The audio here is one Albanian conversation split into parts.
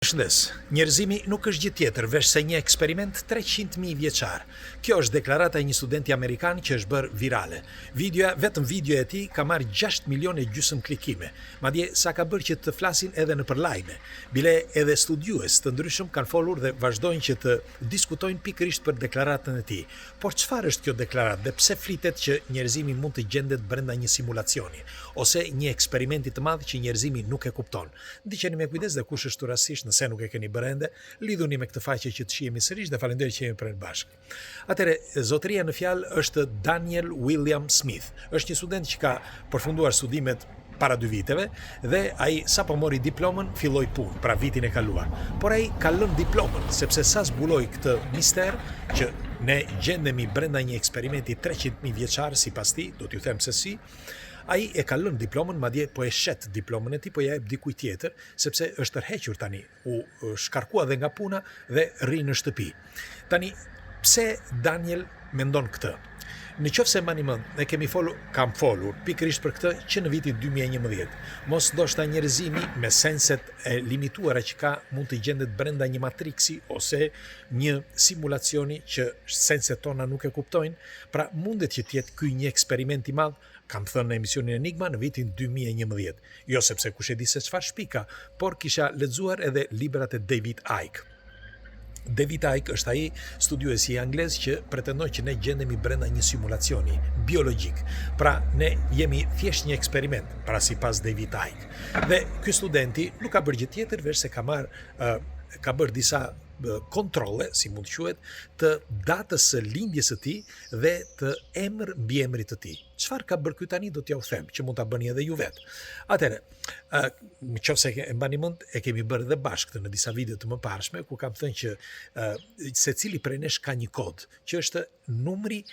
Shëndes, njerëzimi nuk është gjë tjetër veç se një eksperiment 300.000 vjeçar. Kjo është deklarata e një studenti amerikan që është bërë virale. Vetëm videoja e tij ka marrë 6 milionë e gjysmë klikime. Madje sa ka bërë që të flasin edhe në përlajme. Bile edhe studiues të ndryshëm kanë folur dhe vazhdojnë që të diskutojnë pikërisht për deklaratën e tij. Por çfarë është kjo deklaratë dhe pse flitet që njerëzimi mund të gjendet brenda një simulacioni ose një eksperimenti të madh që njerëzimi nuk e kupton? Ndiqeni me kujdes dhe kush është rastisht nëse nuk e keni bërë ende, lidhuni me këtë faqe që të shihemi sërish dhe faleminderit që jemi pranë bashkë. Atëre, zotëria në fjalë është Daniel William Smith. Është një student që ka përfunduar studimet para 2 viteve dhe ai sapo mori diplomën filloi punë, pra vitin e kaluar. Por ai ka lënë diplomën sepse sa zbuloi këtë mister që ne gjendemi brenda një eksperimenti 300.000 vjeçar sipas tij, do t'ju them se si. Ai e ka lënë diplomën, madje po e shet diplomën e tij, po ja jep dikujt tjetër, sepse është tërhequr tani, u shkarkua dhe nga puna dhe rri në shtëpi. Tani, pse Daniel mendon këtë? Në qoftë se mbani mend, kam folur pikërisht për këtë që në vitin 2011. Mos ndoshta njerëzimi me senset e limituara që ka mund të gjendet brenda një matriksi ose një simulacioni që senset tona nuk e kuptojnë, pra mundet që të jetë ky një eksperiment i madh, kam thënë në emisionin Enigma në vitin 2011. Jo sepse kush e di se çfarë shpika, por kisha lexuar edhe librat e David Icke. David Icke është ai studiuesi anglez që pretendon që ne gjendemi brenda një simulacioni biologjik. Pra ne jemi thjesht një eksperiment, pra sipas David Icke. Dhe ky studenti nuk ka bërë gjë tjetër veç se ka bërë disa kontrolle, si mund të quhet, të datës së lindjes së tij dhe të mbiemrit të tij. Çfarë ka bërë ky tani do t'ja u them, që mund ta bëni edhe ju vetë. Atëherë, nëse e mbani mend, e kemi bërë dhe bashkë në disa video të mëparshme ku kam thënë që secili prej nesh ka një kod, që është numri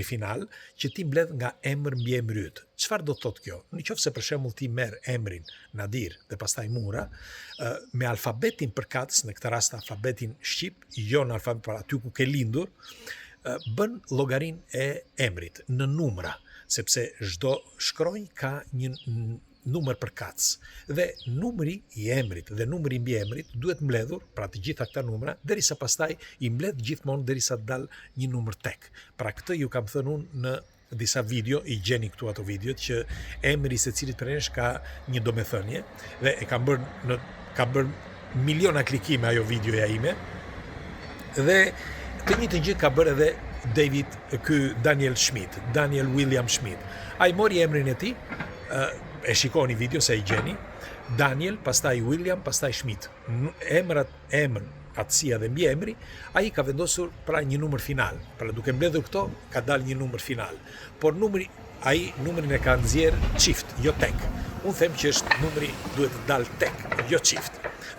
final që ti mbledh nga emër mbi emri yt. Çfarë do të thotë kjo? Nëse për shembull ti merr emrin Nadir dhe pastaj Mura me alfabetin përkatës, në këtë rast alfabetin shqip, jo në alfabet për aty ku ke lindur, bën llogarin e emrit në numra, sepse çdo shkronjë ka një numër përkatës. Dhe numri i emrit dhe numri mbi emrit duhet mbledhur, pra të gjitha këta numra, derisa pastaj i mbledh gjithmonë derisa të dalë një numër tek. Pra këtë ju kam thënë unë në disa video, i gjeni këtu ato videot që emri i secilit prej nesh ka një domethënie dhe ka bërë miliona klikime ajo videoja ime. Dhe të njëjtën gjë ka bërë edhe Daniel William Schmidt. Ai mori emrin e tij, e shikoni video se i gjeni, Daniel, pastaj William, pastaj Schmidt. Emër, atësia dhe mbiemri, ai ka vendosur pra një numër final. Pra duke mbledhur këto, ka dalë një numër final. Por numrin e ka nxjerr çift, jo tek. Unë them që numri duhet të dalë tek, jo çift.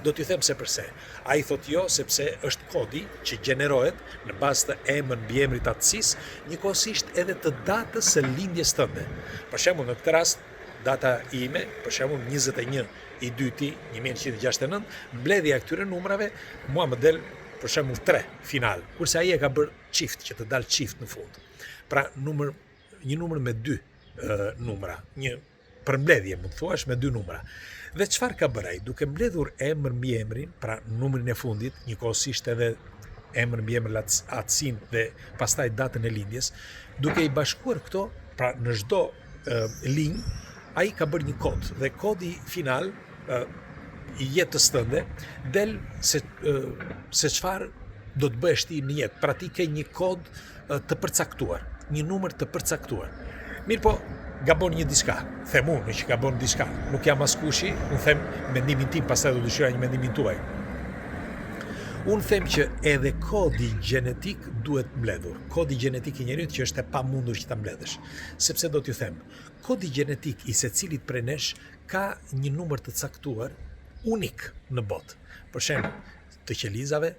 Do t'ju them se përse. Ai thot jo sepse është kodi që gjenerohet në bazë të emër mbiemrit atësisë, njëkohësisht edhe të datës së lindjes tënde. Për shembull, në këtë rast, data ime, për shembull 21/2 1969, mbledhja e këtyre numrave mua më del për shembull 3 final, kurse ai e ka bërë çift që të dalë çift në fund. Pra një numër me 2 numra, një përmbledhje mund thuash me 2 numra. Dhe çfarë ka bërë ai? Duke mbledhur emër mbi emrin, pra numrin e fundit, njëkohësisht edhe emër mbi emër atësinë dhe pastaj datën e lindjes, duke i bashkuar këto, pra në çdo linjë ai ka bërë një kod dhe kodi final i jetës tënde del se çfarë do të bëhesh ti në jetë. Pra ti ke një kod të përcaktuar, një numër të përcaktuar. Mirë po, gabon një diçka. Them unë që gabon diçka. Nuk jam askushi, unë them mendimin tim, pastaj do dëshiroj një mendimin tuaj. Unë them që edhe kodi gjenetik duhet mbledhur. Kodi gjenetik i njerit që është e pamundur që ta mbledhësh. Sepse do t'ju them, kodi gjenetik i secilit prej nesh ka një numër të caktuar unik në botë. Për shembull, të qelizave,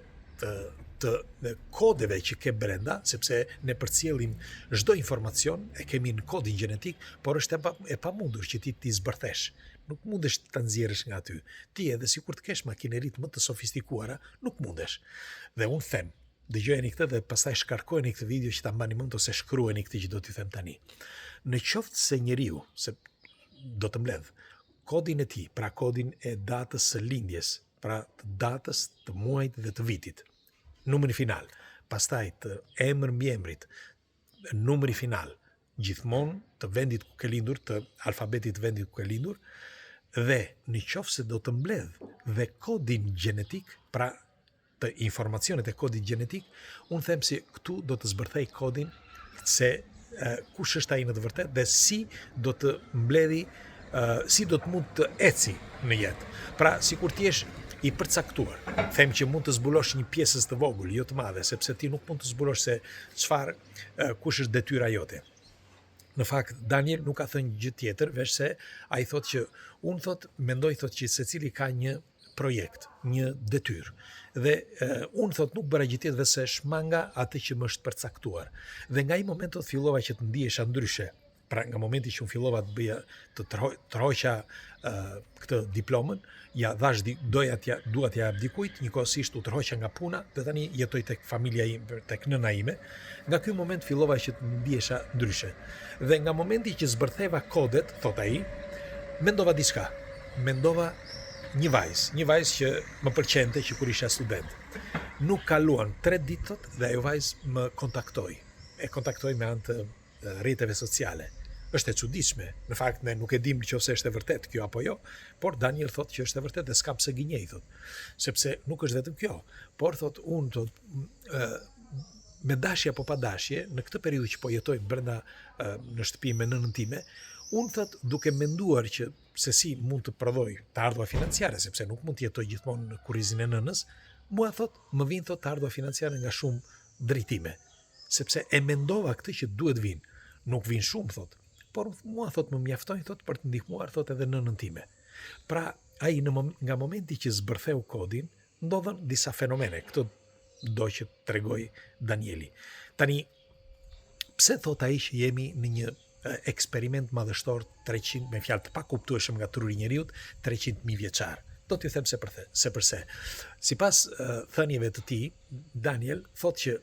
të kodeve që ke brenda, sepse ne përcjellim çdo informacion, e kemi në kodin gjenetik, por është e pamundur që ti zbërthesh. Nuk mundesh ta nxjerrësh nga aty. Ti edhe sikur të kesh makineritë më të sofistikuara, nuk mundesh. Dhe unë them, dëgjojeni këtë dhe pastaj shkarkojeni këtë video që ta mbani mend ose shkruani këtë që do t'ju them tani. Në qoftë se njeriu do të mbledh kodin e tij, pra kodin e datës së lindjes pra të datës, të muajit dhe të vitit. Numri final. Pastaj të emër mbiemrit, numri final, gjithmonë të vendit ku ke lindur, të alfabetit vendit ku ke lindur, dhe në qoftë se do të mbledh dhe kodin gjenetik, pra të informacionet e kodit gjenetik, unë them si këtu do të zbërthej kodin se kush është ai në të vërtet dhe si do të mbledhi, si do të mund të eci në jetë. Pra, sikur ti jesh i përcaktuar, them që mund të zbulosh një pjesës të vogël, jo të madhe, sepse ti nuk mund të zbulosh se kush është detyra jote. Në fakt, Daniel nuk ka thënë gjë tjetër, veç se ai thotë që mendoj që secili ka një projekt, një detyrë. Dhe unë nuk bëra gjë tjetër se shmanga atë që më është përcaktuar. Dhe nga i moment fillova që të ndihesha ndryshe. Pra nga momenti që unë fillova të bëja të tërhoqa këtë diplomën, ja dhash dua t'ja abdikujt, njëkohësisht u tërhoqa nga puna dhe tani jetoj tek familja ime, tek nëna ime. Nga ky moment fillova që të ndihesha ndryshe. Dhe nga momenti që zbërtheva kodet, thot ai, mendova diçka. Mendova një vajzë që më pëlqente që kur isha student. Nuk kaluan 3 ditë dhe ajo vajzë më kontaktoi. E kontaktoi me anë të rrjeteve sociale. Është e çuditshme. Në fakt ne nuk e dim nëse është e vërtet kjo apo jo, por Daniel thotë që është e vërtet dhe s'kam pse gënjej, thotë. Sepse nuk është vetëm kjo, por thotë unë me dashje apo pa dashje, në këtë periudhë që po jetoj brenda në shtëpi me nënën time, unë thotë duke menduar që se si mund të prodhoj të ardhurë financiare, sepse nuk mund të jetoj gjithmonë në kurrizin e nënës, mua thotë më vin thotë të ardhurë financiare nga shumë drejtime, sepse e mendova këtë që duhet vinë. Nuk vinë shumë, thotë, por mua thotë më mjaftojnë, thotë, për të ndihmuar, thotë, edhe nënën time. Pra, ai nga momenti që zbërtheu kodin, ndodhen disa fenomene. Këtë do që të tregoj Danieli. Tani, pse thotë ai që jemi në një eksperiment madhështor 300, me fjalë të pakuptueshëm nga truri i njeriut, 300.000 vjeçar. Do t'ju them se përse. Sipas thënieve të tij, Daniel thotë që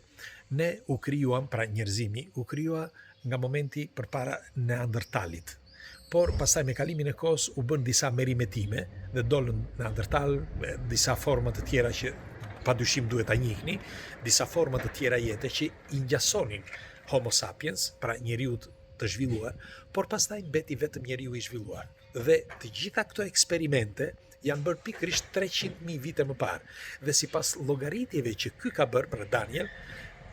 ne u krijuam, pra njerëzimi u krijua nga momenti përpara neandertalit. Por pastaj me kalimin e kohës u bën disa merimetime dhe dolën neandertal, disa forma të tjera që padyshim duhet ta njihni, disa forma të tjera jete që i ngjasonin Homo sapiens, pra njeriu të zhvilluar, por pastaj mbeti vetëm njeriu i zhvilluar. Dhe të gjitha këto eksperimente janë bërë pikërisht 300.000 vite më parë. Dhe sipas llogaritjeve që ky ka bërë për Daniel,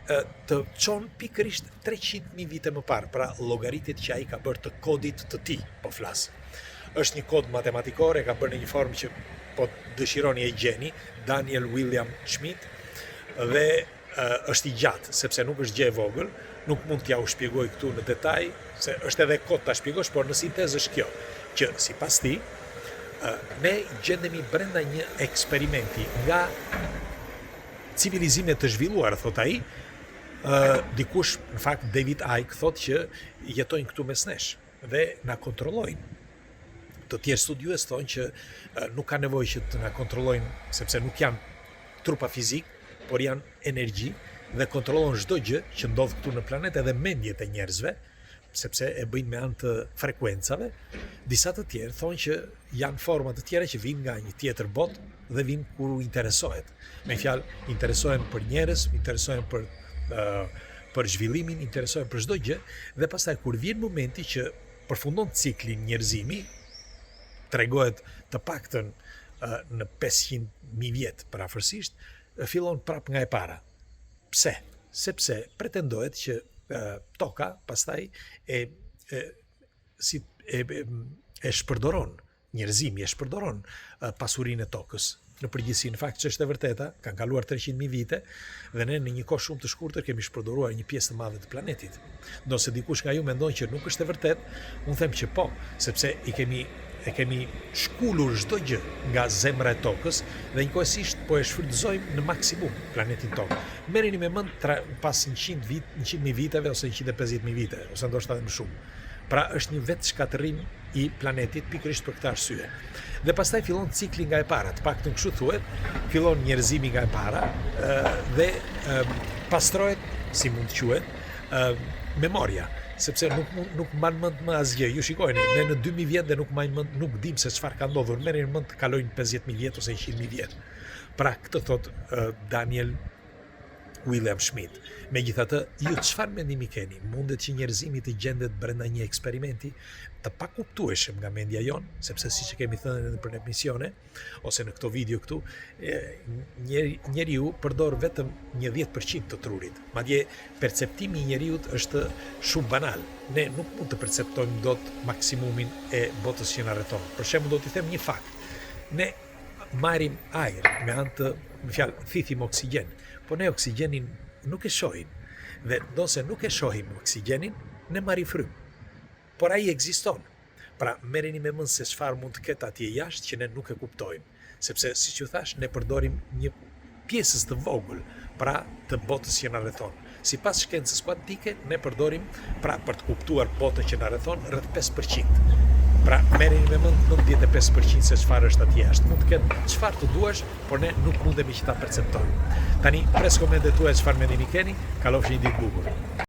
të qonë pikërisht 300.000 vite më parë, pra llogaritjet që ai ka bërë të kodit të tij, po flas. Është një kod matematikor, e ka bërë në një formë që po dëshironi e gjeni, Daniel William Schmidt, dhe është i gjatë, sepse nuk është gjë e vogël, nuk mund t'ja u shpjegoj këtu në detaj, se është edhe kod ta shpjegosh, por në sintezë është kjo, që sipas tij, ne gjendemi brenda një eksperimenti nga civilizime të zhvilluar, thot ai. Dikush, në fakt David Icke thotë që jetojnë këtu mes nesh dhe na kontrollojnë. Të tjerë studiues thonë që nuk ka nevojë që të na kontrollojnë, sepse nuk janë trupa fizik, por janë energji dhe kontrollojnë çdo gjë që ndodh këtu në planet, edhe mendjet e njerëzve, sepse e bëjnë me anë të frekuencave. Disa të tjerë thonë që janë forma të tjera që vijnë nga një tjetër botë dhe vijnë kur u interesohet. Me fjalë, interesohen për njerëz, interesohen për zhvillimin, interesohen për çdo gjë, dhe pastaj kur vjen momenti që përfundon cikli njerëzimi, tregohet të paktën në 500.000 vjet parafërsisht, fillon prap nga e para. Pse? Sepse pretendohet që toka pastaj e shpërdoron, njerëzimi e shpërdoron pasurinë e tokës. Në përgjithësi, në fakt që është e vërteta, kanë kaluar 300.000 vite dhe ne në një kohë shumë të shkurtër kemi shpërdoruar një pjesë të madhe të planetit. Ndonse dikush nga ju mendon që nuk është e vërtet, unë them që po, sepse e kemi shkullur çdo gjë nga zemra e tokës dhe njëkohësisht po e shfrytëzojmë në maksimum planetin tokë. Merreni me mend pas 100.000 viteve ose 150.000 vite, ose ndoshta edhe më shumë. Pra është një vetë shkatërim i planetit pikërisht për këtë arsye. Dhe pastaj fillon cikli nga e para, të paktën kështu thuhet, fillon njerëzimi nga e para dhe pastrohet, si mund të quhet, memoria, sepse nuk mban mend më asgjë. Ju shikojeni, ne në 2000 vjet dhe nuk dim se çfarë ka ndodhur. Merrin mend të kalojnë 50000 vjet ose 100000 vjet. Pra këtë thot Daniel William Schmidt. Megjithatë, ju çfarë mendimi keni? Mundet që njerëzimi të gjendet brenda një eksperimenti të pakuptueshëm nga mendja jon, sepse siç e kemi thënë edhe për në emisione ose në këto video këtu, njeriu përdor vetëm një 10% të trurit. Madje perceptimi i njeriu është shumë banal. Ne nuk mund të perceptojmë dot maksimumin e botës që na rrethon. Për shembull, do t'i them një fakt. Ne marrim ajër me anë të, me fjalë, thithim oksigjen, po ne oksigjenin nuk e shohim. Dhe ndonse nuk e shohim oksigjenin, ne marrim frym. Por ai ekziston. Pra, merreni me mend se çfarë mund të ketë atje jashtë që ne nuk e kuptojmë, sepse siç ju thash, ne përdorim një pjesës të vogël, pra të botës që na rrethon. Sipas shkencës kuantike, ne përdorim, pra për të kuptuar botën që na rrethon, rreth 5%. Pra, merreni me mend 95% se çfarë është atje jashtë. Mund të ketë çfarë të duash, por ne nuk mundemi që ta perceptojmë. Tani, pres komentet tuaja çfarë mendimi keni, kalofshi një ditë bukur.